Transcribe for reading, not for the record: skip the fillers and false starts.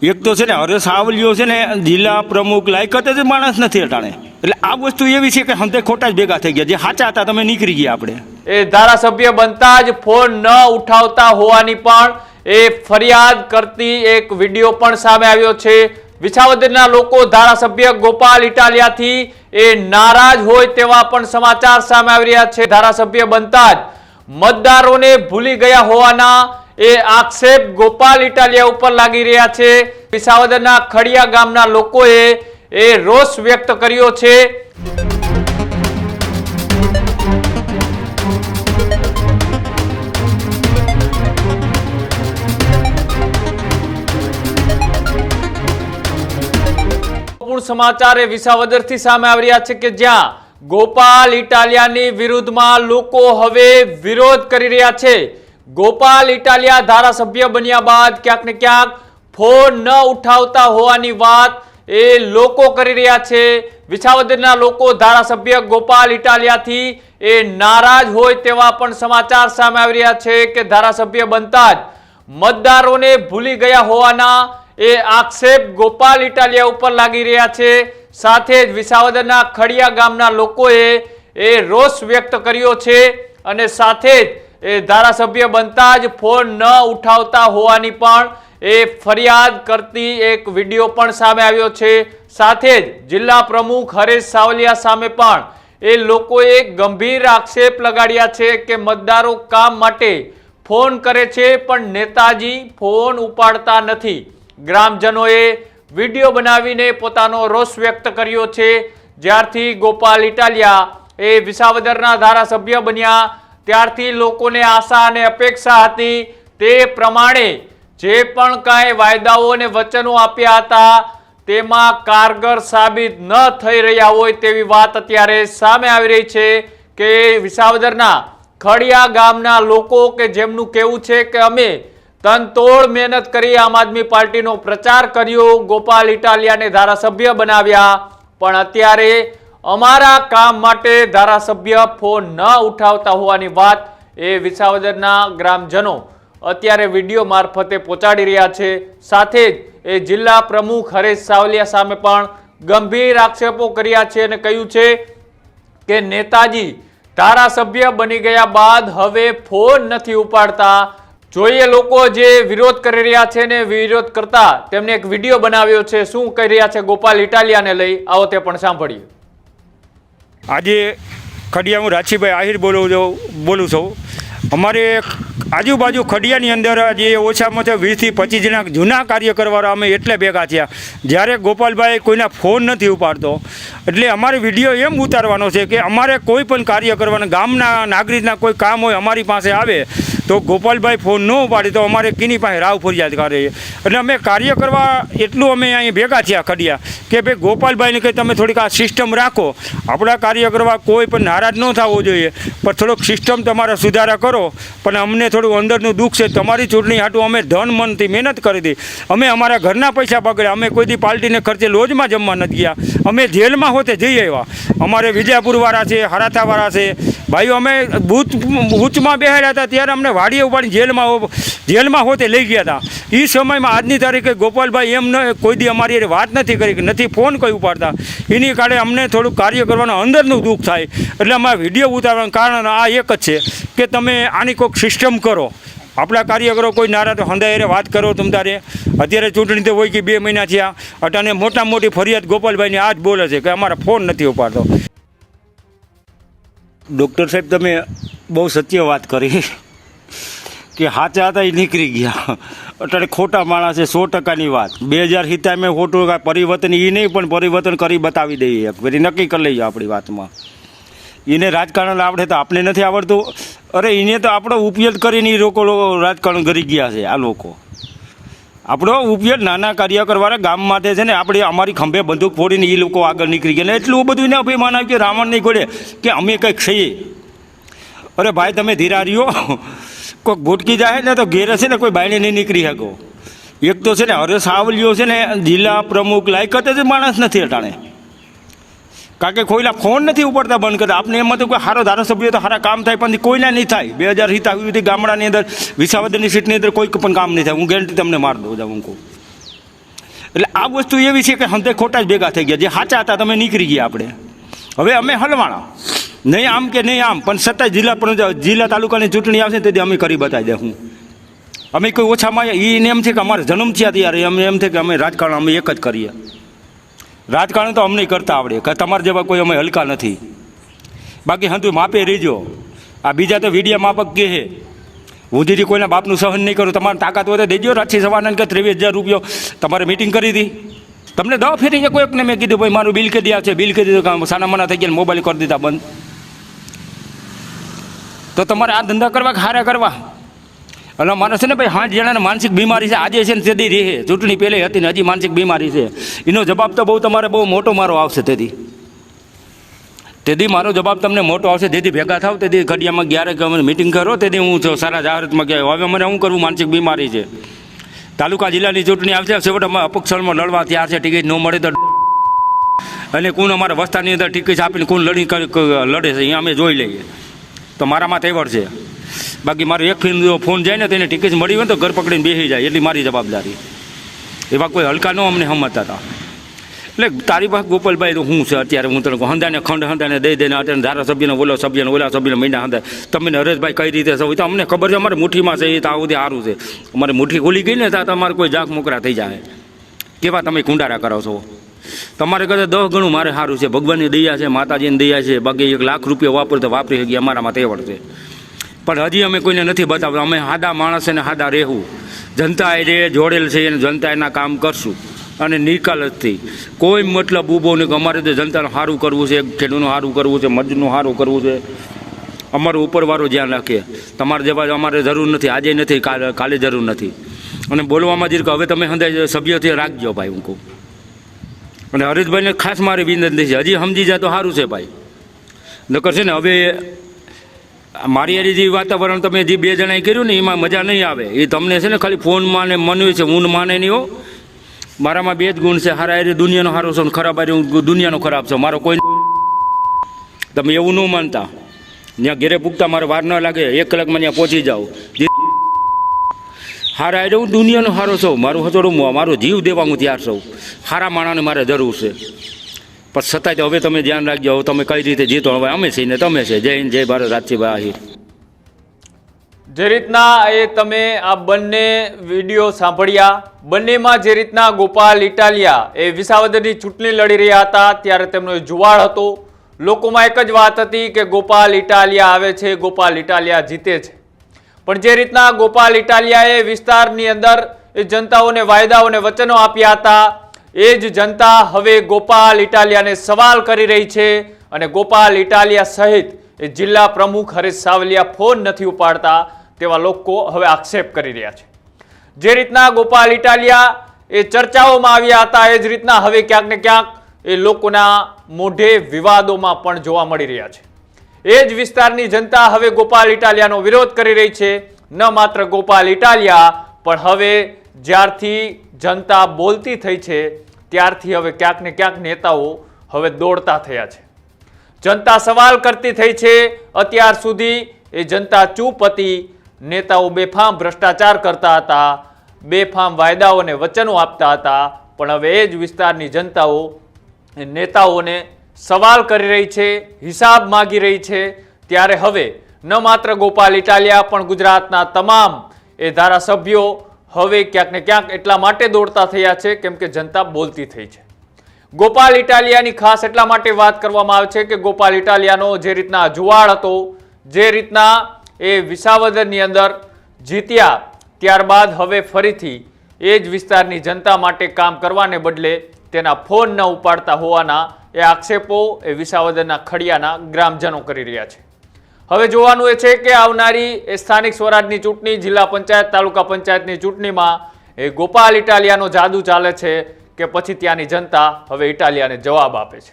એક તો છે ને હરેશ સાવલીઓ છે ને જિલ્લા પ્રમુખ લાયકાત જ માણસ નથી અટાણે. એટલે આ વસ્તુ એવી છે કે હંતે ખોટા જ ભેગા થઈ ગયા. જે સાચા હતા તમે નીકળી ગયા. આપણે એ ધારાસભ્ય બનતા જ ફોન ન ઉઠાવતા હોવાની પણ એ ફરિયાદ કરતી એક વિડીયો પણ સામે આવ્યો છે. વિસાવદરના લોકો ધારાસભ્ય ગોપાલ ઇટાલિયાથી એ નારાજ હોય તેવા પણ સમાચાર સામે આવી રહ્યા છે. ધારાસભ્ય બનતા જ મતદારોને ભૂલી ગયા હોવાના એ આક્ષેપ ગોપાલ ઇટાલિયા ઉપર લાગી રહ્યા છે. વિસાવદરના ખડિયા ગામના લોકોએ એ રોષ વ્યક્ત કર્યો છે. સમાચાર એ વિસાવદરથી સામે આવી રહ્યા છે કે જ્યાં ગોપાલ ઇટાલિયાની વિરુદ્ધમાં લોકો હવે વિરોધ કરી રહ્યા છે. ગોપાલ ઇટાલિયા ધારાસભ્ય બન્યા બાદ ક્યાંક ને ક્યાંક ફોન ન ઉઠાવતા હોવાની વાત એ લોકો કરી રહ્યા છે. વિસાવદરના લોકો ધારાસભ્ય ગોપાલ ઇટાલિયાથી એ નારાજ હોય તેવા પણ સમાચાર સામે આવી રહ્યા છે કે ધારાસભ્ય બનતા જ મતદારોને ભૂલી ગયા હોવાના એ આક્ષેપ ગોપાલ ઇટાલિયા ઉપર લાગી રહ્યા છે. સાથે જ વિસાવદરના ખડિયા ગામના લોકોએ એ રોષ વ્યક્ત કર્યો છે અને સાથે જ એ ધારાસભ્ય બનતા જ ફોન ન ઉઠાવતા હોવાની પણ એ ફરિયાદ કરતી એક વિડીયો પણ સામે આવ્યો છે. સાથે જ જિલ્લા પ્રમુખ હરેશ સાવલિયા સામે પણ એ લોકોએ ગંભીર આક્ષેપ લગાડ્યા છે કે મતદારો કામ માટે ફોન કરે છે પણ નેતાજી ફોન ઉપાડતા નથી. ગ્રામજનોએ વિડીયો બનાવીને પોતાનો રોષ વ્યક્ત કર્યો છે. જ્યારથી ગોપાલ ઇટાલિયા એ વિસાવદરના ધારાસભ્ય બન્યા ત્યારથી લોકોને આશા અને અપેક્ષા હતી તે પ્રમાણે જે પણ કાંઈ વાયદાઓ અને વચનો આપ્યા હતા તેમાં કારગર સાબિત ન થઈ રહ્યા હોય તેવી વાત અત્યારે સામે આવી રહી છે કે વિસાવદરના ખડિયા ગામના લોકો કે જેમનું કહેવું છે કે અમે તનતોડ મહેનત કરી આમ આદમી પાર્ટીનો પ્રચાર કર્યો, ગોપાલ ઇટાલિયાને ધારાસભ્ય બનાવ્યા, પણ અત્યારે અમારા કામ માટે ધારાસભ્ય ફોન ન ઉઠાવતા હોવાની વાત એ વિસાવદરના ગ્રામજનો અત્યારે વિડીયો મારફતે પહોંચાડી રહ્યા છે. સાથે જ એ જિલ્લા પ્રમુખ હરેશ સાવલિયા સામે પણ ગંભીર આક્ષેપો કર્યા છે અને કહ્યું છે કે નેતાજી ધારાસભ્ય બની ગયા બાદ હવે ફોન નથી ઉપાડતા. જોઈએ લોકો જે વિરોધ કરી રહ્યા છે ને વિરોધ કરતા તેમને એક વિડીયો બનાવ્યો છે. શું કહી રહ્યા છે ગોપાલ ઇટાલિયાને લઈ આવો તે પણ સાંભળીએ. આજે ખડિયા હું રાશીભાઈ આહિર બોલું છું. અમારે આજુબાજુ ખડિયાની અંદર જે ઓછામાં ઓછા 20 થી 25 જણા જૂના કાર્યકરવાળા અમે એટલે ભેગા થયા. જ્યારે ગોપાલભાઈ કોઈના ફોન નથી ઉપાડતો એટલે અમારે વિડીયો એમ ઉતારવાનો છે કે અમારે કોઈ પણ કાર્ય કરવાના ગામના નાગરિકના કોઈ કામ હોય અમારી પાસે આવે તો ગોપાલભાઈ ફોન ન ઉપાડે તો અમારે કિની પાસે રાવ ફરિયાદ કરે. એટલે અમે કાર્ય કરવા એટલું અમે અહીં ભેગા થયા ખડિયા કે ભાઈ ગોપાલભાઈને કંઈ તમે થોડીક આ સિસ્ટમ રાખો. આપણા કાર્ય કરવા કોઈ પણ નારાજ ન થવો જોઈએ પણ થોડોક સિસ્ટમ તમારા સુધારા કરો. પણ અમને થોડું અંદરનું દુઃખ છે. તમારી ચૂંટણી હાટું અમે ધન મનથી મહેનત કરી હતી. અમે અમારા ઘરના પૈસા બગડ્યા. અમે કોઈ દી પાર્ટીને ખર્ચે લોજમાં જમવા નથી ગયા. અમે જેલમાં હોતે જઈ આવ્યા. અમારે વિજાપુરવાળા છે, હરાથાવાળા છે ભાઈઓ. અમે બૂથમાં બેહાડ્યા હતા ત્યારે અમને વાડીએ ઉપાડી જેલમાં હોતે લઈ ગયા હતા. એ સમયમાં આજની તારીખે ગોપાલભાઈ એમ કોઈ દી અમારી વાત નથી કરી કે નથી ફોન કોઈ ઉપાડતા. એની કારણે અમને થોડુંક કાર્ય કરવાનું અંદરનું દુઃખ થાય. એટલે અમારે વિડીયો ઉતારવાનું કારણ આ એક જ છે કે તમે આની કોઈક સિસ્ટમ કરો. આપણા કાર્યકરો કોઈ નારાજ હંધાયારે વાત કરો તમ તારે. અત્યારે ચૂંટણી તો હોય કે 2 મહિના થયા અટાને મોટી ફરિયાદ ગોપાલભાઈની આ જ બોલે છે કે અમારા ફોન નથી ઉપાડતો. ડૉક્ટર સાહેબ તમે બહુ સત્ય વાત કરી કે સાચા હતા એ નીકળી ગયા. અત્યારે ખોટા માણસ છે 100%ની વાત. 2007 મેં ખોટું પરિવર્તન એ નહીં પણ પરિવર્તન કરી બતાવી દઈએ. પછી નક્કી કરી લઈએ આપણી વાતમાં. એને રાજકારણ આવડે તો આપણે નથી આવડતું. અરે એને તો આપણો ઉપયોગ કરીને એ લોકો રાજકારણ કરી ગયા છે. આ લોકો આપણો ઉપયોગ નાના કાર્યકરવાળા ગામ માટે છે ને આપણે અમારી ખંભે બંદૂક ફોડીને એ લોકો આગળ નીકળી ગયા. ને એટલું બધું એને અભિમાન આવ્યું કે રાવણ નહીં ગોળે કે અમે કંઈક છીએ. અરે ભાઈ તમે ધીરા રહ્યો. કોઈક ભૂટકી જાય ને તો ઘેર છે ને કોઈ બાયણે નહીં નીકળી શકો. એક તો છે ને હરેશ સાવલીઓ છે ને જિલ્લા પ્રમુખ લાયકાત જ માણસ નથી અટાણે. કારણ કે કોઈના ફોન નથી ઉપાડતા બંધ કરતા. આપણે એમાં તો કોઈ સારો ધારાસભ્ય તો સારા કામ થાય પણ કોઈના નહીં થાય. 2007 સુધી ગામડાની અંદર વિસાવદરની સીટની અંદર કોઈ પણ કામ નહીં થાય. હું ગેરંટી તમને મારી દઉં હું કહું. એટલે આ વસ્તુ એવી છે કે હંતે ખોટા જ ભેગા થઈ ગયા. જે સાચા હતા તમે નીકળી ગયા. આપણે હવે અમે હલવાણા નહીં આમ કે નહીં આમ, પણ છતાંય જિલ્લા તાલુકાની ચૂંટણી આવશે તેથી અમે કરી બતાવી દે. હું અમે કોઈ ઓછામાં એને એમ છે કે અમારે જન્મ થયા ત્યારે અમે એમ છે કે અમે રાજકારણ અમે એક જ કરીએ. રાજકારણ તો અમને કરતા આવડે કે તમારા જેવા કોઈ અમે હલકા નથી. બાકી હંતું માપે રહીજો. આ બીજા તો વિડીયા માપક કે છે હું દીદી કોઈના બાપનું સહન નહીં કરું. તમારે તાકાત હોય તો દેજો. રાજથી સવારના કે 23,000 રૂપિયો તમારે મિટિંગ કરી હતી. તમને દવા ફેરી કોઈકને મેં કીધું ભાઈ મારું બિલ કરી આવશે, બિલ કરી દીધું, સાના મના થઈ ગયા, મોબાઈલ કરી દીધા બંધ. તો તમારે આ ધંધા કરવા કે હારા કરવા? અને મારે છે ને ભાઈ 5 જણાને માનસિક બીમારી છે. આજે છે ને તેદી રહે, ચૂંટણી પહેલે હતી ને હજી માનસિક બીમારી છે. એનો જવાબ તો બહુ તમારે બહુ મોટો મારો આવશે. તેથી મારો જવાબ તમને મોટો આવશે. જેથી ભેગા થાવ તેથી ઘડિયામાં 11 અમે મિટિંગ કરો તેથી હું સારા જાહેરાતમાં કહેવાય. હવે મને શું કરવું? માનસિક બીમારી છે. તાલુકા જિલ્લાની ચૂંટણી આવશે. છેવટે અમે અપક્ષમાં લડવા તૈયાર છે. ટિકિટ ન મળે તો અને કોણ અમારા વસ્તાની અંદર ટિકિટ આપીને કોણ લડે છે અહીંયા અમે જોઈ લઈએ. તો મારામાં તેવડ છે. બાકી મારો એક ફોન જાય ને તેને ટિકિટ મળી હોય તો ઘર પકડીને બેસી જાય એટલી મારી જવાબદારી. એવા કોઈ હલકા ન અમને સમજતા હતા. એટલે તારી પાસે ગોપાલભાઈ તો શું છે અત્યારે? હું તને હંધાને ખંડ દઈ દઈને અત્યારે ધારાસભ્યને ઓલા સભ્યને મહિના હંધાય. તમને હરેશભાઈ કઈ રીતે છે તો અમને ખબર છે. અમારે મુઠ્ઠીમાં છે એ તો આવું સારું છે. અમારે મુઠ્ઠી ખુલી ગઈ ને ત્યાં તમારે કોઈ જાખ મોકરા થઈ જાય. કેવા તમે કુંડારા કરો છો? તમારે કદાચ 10 ગણું મારે સારું છે. ભગવાનની દયા છે, માતાજીની દયા છે. બાકી 1 લાખ રૂપિયા વાપર તો વાપરી શકીએ. અમારામાં તેવડ છે. પણ હજી અમે કોઈને નથી બતાવતા. અમે સાદા માણસ અને સાદા રહેવું. જનતા એ જોડેલ છે એને જનતા એના કામ કરશું અને નિકાલતથી કોઈ મતલબ ઊભો નહીં. અમારે તો જનતાનું સારું કરવું છે, ખેડૂતનું સારું કરવું છે, મજૂરનું સારું કરવું છે. અમારું ઉપરવાળો ધ્યાન રાખીએ. તમારે જેવા અમારે જરૂર નથી. આજે નથી, કાલે જરૂર નથી. અને બોલવામાં જ હવે તમે હંધાય સભ્યથી રાખજો ભાઈ હું કહું. અને હરેશભાઈને ખાસ મારી વિનંતી છે હજી સમજી જાય તો સારું છે ભાઈ. નકર છે ને હવે મારી હારી જે વાતાવરણ તમે જે 2 જણાએ કર્યું ને એમાં મજા નહીં આવે. એ તમને છે ને ખાલી ફોનમાં ને મનવે છે, હું માને નહીં હો. મારામાં 2 જ ગુણ છે. હારા હારી દુનિયાનો સારો છો, ખરાબ હારી દુનિયાનો ખરાબ છો. મારો કોઈ તમે એવું ન માનતા. ત્યાં ઘેરે પૂગતા મારે વાર ન લાગે. 1 કલાકમાં ત્યાં પહોંચી જાઓ. હારા હારે હું દુનિયાનો સારો છું. મારું હચોડું મારો જીવ દેવા હું તૈયાર છું. સારા માણસને મારે જરૂર છે. પણ છતાંય હવે તમે ધ્યાન રાખજો. હવે તમે કઈ રીતે જીતો? હવે અમે છીએ ને તમે છે. જય હિન્દ, જય ભારત, રાજસીભાઈ આહિર. જે રીતના એ તમે આ બંને વિડીયો સાંભળ્યા, બંનેમાં જે રીતના ગોપાલ ઇટાલિયા એ વિસાવદરની ચૂંટણી લડી રહ્યા હતા ત્યારે તેમનો જુવાળ હતો. લોકોમાં એક જ વાત હતી કે ગોપાલ ઇટાલિયા આવે છે, ગોપાલ ઇટાલિયા જીતે છે. પણ જે રીતના ગોપાલ ઇટાલિયાએ વિસ્તારની અંદર એ જનતાઓને વાયદાઓને વચનો આપ્યા હતા એ જ જનતા હવે ગોપાલ ઇટાલિયાને સવાલ કરી રહી છે. અને ગોપાલ ઇટાલિયા સહિત એ જિલ્લા પ્રમુખ હરેશ સાવલિયા ફોન નથી ઉપાડતા તેવા લોકો હવે આક્ષેપ કરી રહ્યા છે. જે રીતના ગોપાલ ઇટાલિયા એ ચર્ચાઓમાં આવ્યા હતા એ જ રીતના હવે ક્યાંક ને ક્યાંક એ લોકોના મોઢે વિવાદોમાં પણ જોવા મળી રહ્યા છે. એ જ વિસ્તારની જનતા હવે ગોપાલ ઇટાલિયાનો વિરોધ કરી રહી છે. ન માત્ર ગોપાલ ઇટાલિયા પણ હવે જ્યારથી જનતા બોલતી થઈ છે ત્યારથી હવે ક્યાંક ને ક્યાંક નેતાઓ હવે દોડતા થયા છે. જનતા સવાલ કરતી થઈ છે. અત્યાર સુધી એ જનતા ચૂપ હતી. નેતાઓ બેફામ ભ્રષ્ટાચાર કરતા હતા, બેફામ વાયદાઓને વચનો આપતા હતા. પણ હવે એ જ વિસ્તારની જનતાઓ નેતાઓને સવાલ કરી રહી છે, હિસાબ માગી રહી છે. ત્યારે હવે ન માત્ર ગોપાલ ઇટાલિયા પણ ગુજરાતના તમામ એ ધારાસભ્યો હવે ક્યાંક ને ક્યાંક એટલા માટે દોડતા થયા છે કેમ કે જનતા બોલતી થઈ છે. ગોપાલ ઇટાલિયાની ખાસ એટલા માટે વાત કરવામાં આવે છે કે ગોપાલ ઇટાલિયાનો જે રીતના જુવાળ હતો, જે રીતના એ વિસાવદરની અંદર જીત્યા ત્યારબાદ હવે ફરીથી એ જ વિસ્તારની જનતા માટે કામ કરવાને બદલે તેના ફોન ન ઉપાડતા હોવાના એ આક્ષેપો એ વિસાવદરના ખડિયાના ગ્રામજનો કરી રહ્યા છે. હવે જોવાનું એ છે કે આવનારી એ સ્થાનિક સ્વરાજની ચૂંટણી, જિલ્લા પંચાયત, તાલુકા પંચાયતની ચૂંટણીમાં એ ગોપાલ ઇટાલિયાનો જાદુ ચાલે છે કે પછી ત્યાંની જનતા હવે ઇટાલિયાને જવાબ આપે છે.